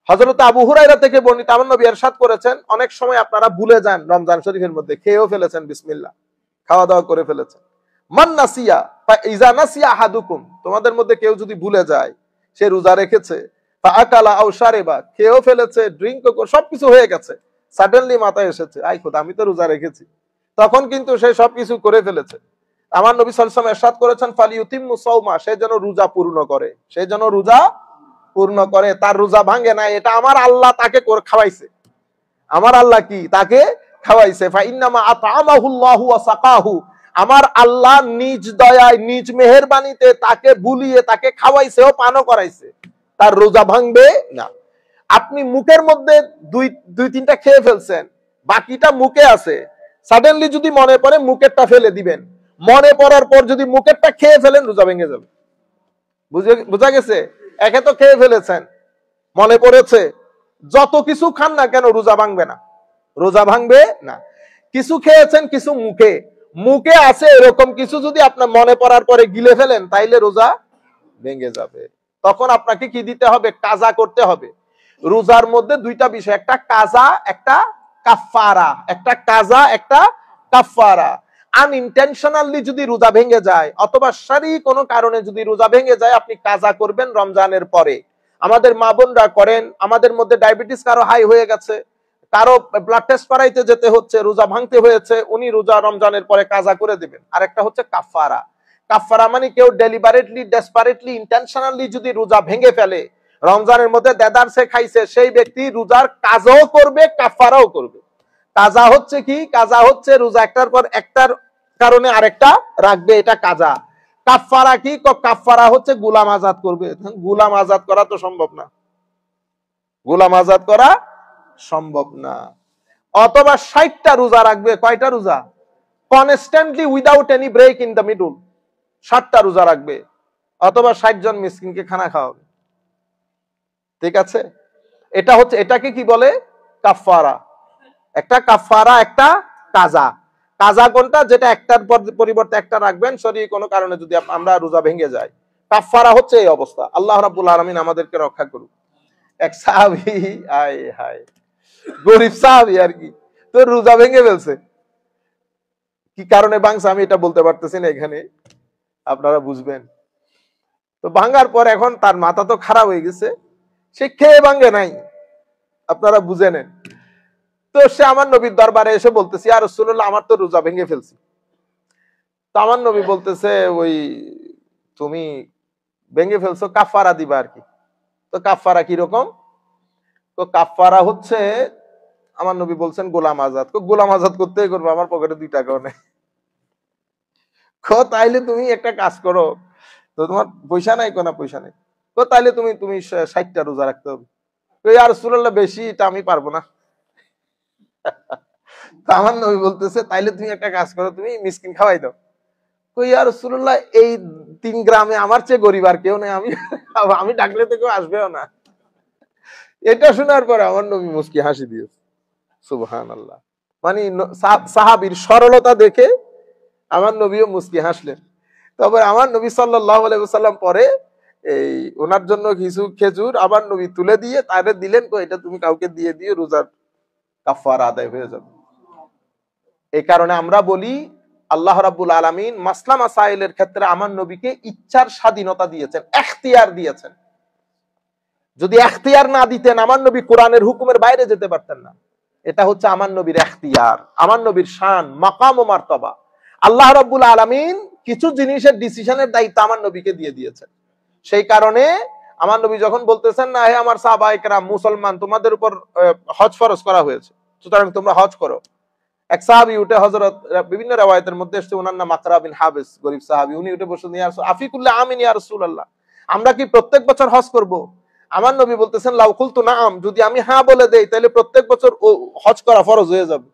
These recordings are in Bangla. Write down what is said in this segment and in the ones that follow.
হযরত আবু হুরায়রা থেকে বর্ণিত, আমার নবী ইরশাদ করেছেন, অনেক সময় আপনারা ভুলে যান রমজান শরীফের মধ্যে, খেয়েও ফেলেছেন বিসমিল্লাহ, খাওয়া দাওয়া করে ফেলেছেন। মান নাসিয়া ফা ইজা নাসিয়া আহাদুকুম, তোমাদের মধ্যে কেউ যদি ভুলে যায় সে রোজা রেখেছে, ফা আকালা আও শারিবা, খেয়েও ফেলেছে, ড্রিঙ্কও করে, সবকিছু হয়ে গেছে, সাডেনলি মাথায় এসেছে আই খোদা আমি তো রোজা রেখেছি, তখন কিন্তু সে সবকিছু করে ফেলেছে। আমার নবী সাল্লাল্লাহু আলাইহি ওয়াসাল্লাম ইরশাদ করেছেন ফালিউতিম্মু সাওমা, সে যেন রোজা পূর্ণ করে, সে যেন রোজা পূর্ণ করে, তার রোজা ভাঙে না, এটা আমার আল্লাহ তাকে খাওয়াইছে, আমার আল্লাহ কি তাকে খাওয়াইছে। ফা ইন্নামা আতআমাহুল্লাহু ওয়া সাকাহু, আমার আল্লাহ নিজ দয়ায় নিজ মেহেরবানিতে তাকে বুলিয়ে তাকে খাওয়াইছে ও পানও করাইছে, তার রোজা ভাঙবে না। আপনি মুখের মধ্যে দুই তিনটা খেয়ে ফেলছেন, বাকিটা মুখে আছে, সাডেনলি যদি মনে পড়ে মুখেরটা ফেলে দিবেন, মনে পড়ার পর যদি মুখেরটা খেয়ে ফেলেন রোজা ভেঙে যাবে। বুঝা গেছে? একে তো খেয়ে ফেলেছেন, মনে পড়েছে, যত কিছু খান না কেন রোজা ভাঙবে না, রোজা ভাঙবে না। কিছু খেয়েছেন, কিছু মুখে আছে, এরকম কিছু যদি আপনার মনে পড়ার পরে গিলে ফেলেন তাইলে রোজা ভেঙে যাবে। তখন আপনাকে কি দিতে হবে? কাজা করতে হবে। রোজার মধ্যে দুইটা বিষয়, একটা কাজা একটা কাফারা, একটা কাজা একটা কাফারা। আনইনটেনশনালি যদি রোজা ভেঙে যায় অথবা শারীরিক কোনো কারণে যদি রোজা ভেঙে যায়, আপনি কাজা করবেন রমজানের পরে। আমাদের মা বোনরা করেন, আমাদের মধ্যে ডায়াবেটিস কারো হাই হয়ে গেছে, কারো ব্লাড টেস্ট করাইতে যেতে হচ্ছে, রোজা ভাঙতে হয়েছে, উনি রোজা রমজানের পরে কাজা করে দিবেন। আর একটা হচ্ছে কাফারা। কাফারা মানে কেউ ডেলিবারেটলি ডেসপারেটলি ইন্টেনশনালি যদি রোজা ভেঙে ফেলে, রমজানের মধ্যে দেদারসে খাইছে, সেই ব্যক্তি রোজার কাজাও করবে কাফারাও করবে। কাজা হচ্ছে কি? কাজা হচ্ছে রোজা একটার পর একটার কারণে আরেকটা রাখবে, এটা কাজা। কাফারা কি? কাফারা হচ্ছে গোলাম আজাদ করবে। গোলাম আজাদ করা তো সম্ভব না, গোলাম আজাদ করা সম্ভব না। অথবা 60টা রোজা রাখবে। কয়টা রোজা? Constantly without any break in the middle 60টা রোজা রাখবে, অথবা 60 জন মিসকিনকে খানা খাওয়াবে। ঠিক আছে? এটা হচ্ছে, এটাকে কি বলে? কাফারা। একটা কাফারা, একটা কাজা। কাজা কোনটা? যেটা একটার পরিবর্তে একটা রাখবেন শরীরে কোনো কারণে যদি আমরা রোজা ভেঙে যায়। কাফারা হচ্ছে এই অবস্থা। আল্লাহ রাব্বুল আলামিন আমাদেরকে রক্ষা করুক। এক সাহাবী, আয় হায়, গরিব সাহাবী আর কি, তো রোজা ভেঙে ফেলছে। কি কারণে ভাঙছে আমি এটা বলতে পারতেছি না এখানে, আপনারা বুঝবেন। তো ভাঙার পর এখন তার মাথা তো খারাপ হয়ে গেছে, সে খেয়ে ভাঙে নাই, আপনারা বুঝে নেন। তো সে আমার নবীর দরবারে এসে বলতেছে, ইয়া রাসূলুল্লাহ আমার তো রোজা ভেঙে ফেলছি। তো আমার নবী বলতেছে, ওই তুমি ভেঙে ফেলছো, কাফারা দিবা আর কি। তো কাফারা কি রকম? তো কাফারা হচ্ছে, আমার নবী বলছেন গোলাম আজাদ। গোলাম আজাদ করতেই করবো, আমার পকেটে 2 টাকাও নেই। তাইলে তুমি একটা কাজ করো, তো তোমার পয়সা নাই? কোনা পয়সা নেই। তাইলে তুমি 60টা রোজা রাখতে হবে। ইয়া রাসূলুল্লাহ বেশি এটা আমি পারবো না। আমার নবী বলতেছে, তাইলে তুমি একটা কাজ করো, তুমি মিসকিন খাওয়াই দাও। ইয়া রাসূলুল্লাহ এই 3 গ্রামে আমার চেয়ে গরিব আর কেউ নেই, আমি ডাকলে তো কেউ আসবেও না। এটা শোনার পরে আমার নবী মুস্কি হাসি দিয়েছে। সুবহানাল্লাহ। মানে সাহাবীর সরলতা দেখে আমার নবীও মুস্কি হাসলেন। তবে আমার নবী সাল্লাল্লাহু আলাইহি ওয়াসাল্লাম পরে এই ওনার জন্য কিছু খেজুর আমার নবী তুলে দিয়ে তারে দিলেন, এটা তুমি কাউকে দিয়ে দিও, রোজার কাফারা আদায় হয়ে যাবে। এই কারণে আমরা বলি আল্লাহ রাব্বুল আলামিন মাসলা মাসাইলের ক্ষেত্রে আমার নবীকে ইচ্ছার স্বাধীনতা দিয়েছেন, এখতিয়ার দিয়েছেন। যদি এখতিয়ার না দিতেন আমার নবী কোরআনের হুকুমের বাইরে যেতে পারতেন না। এটা হচ্ছে আমার নবীর এখতিয়ার, আমার নবীর শান, মাকাম ও মার্তবা। আল্লাহ রাব্বুল আলামিন কিছু জিনিসের ডিসিশনের দায়িত্ব আমার নবীকে দিয়ে দিয়েছেন। সেই কারণে আমার নবী যখন বলতেছেন, না হে আমার সাহাবায়ে কেরাম, মুসলমান, তোমাদের উপর হজ ফরজ করা হয়েছে, সুতরাং তোমরা হজ করো। এক সাহাবী উঠে, হযরত বিভিন্ন riwayat-এর মধ্যে এসেছে ওনার নাম আকরা বিন হাবিস, গরীব সাহাবী, উনি উঠে বসে, ইয়া রাসূল আফিকুল্লি আমিন ইয়া রাসূলুল্লাহ, আমরা কি প্রত্যেক বছর হজ করব? আমার নবী বলতেছেন, লাউ কুলতু নাআম, যদি আমি হ্যাঁ বলে দেই তাহলে প্রত্যেক বছর হজ করা ফরজ হয়ে যাবে,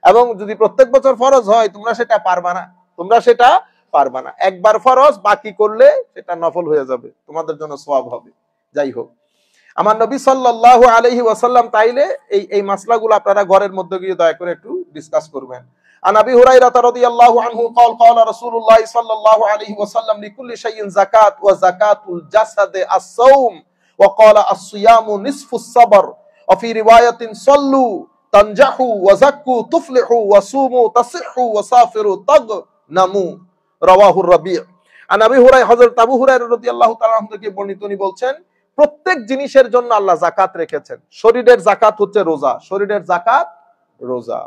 এবং যদি প্রত্যেক বছর ফরজ হয় তোমরা সেটা পারবা না, তোমরা সেটা পারবা না। একবার ফরজ, বাকি করলে সেটা নফল হয়ে যাবে, তোমাদের জন্য সওয়াব হবে। যাই হোক, আমার নবী সাল্লাল্লাহু আলাইহি ওয়াসাল্লাম তাইলে এই মাসলাগুলো আপনারা ঘরের মধ্যে গিয়ে দয়া করে একটু ডিসকাস করবেন। আন আবি হুরায়রা রাদিয়াল্লাহু আনহু قال قال رسول الله صلى الله عليه وسلم لكل شيء زكاة وزكاة الجسد الصوم وقال الصيام نصف الصبر وفي رواية صلوا تنجحوا وزكوا تفلحوا وصوموا تصحوا وسافروا تغنموا رواه الربيع عن أبي هريرة হযরত আবু হুরায়রা রাদিয়াল্লাহু তাআলা আনহু থেকে বর্ণিত উনি বলছেন প্রত্যেক জিনিসের জন্য আল্লাহ যাকাত রেখেছেন শরীরের যাকাত হচ্ছে রোজা শরীরের যাকাত রোজা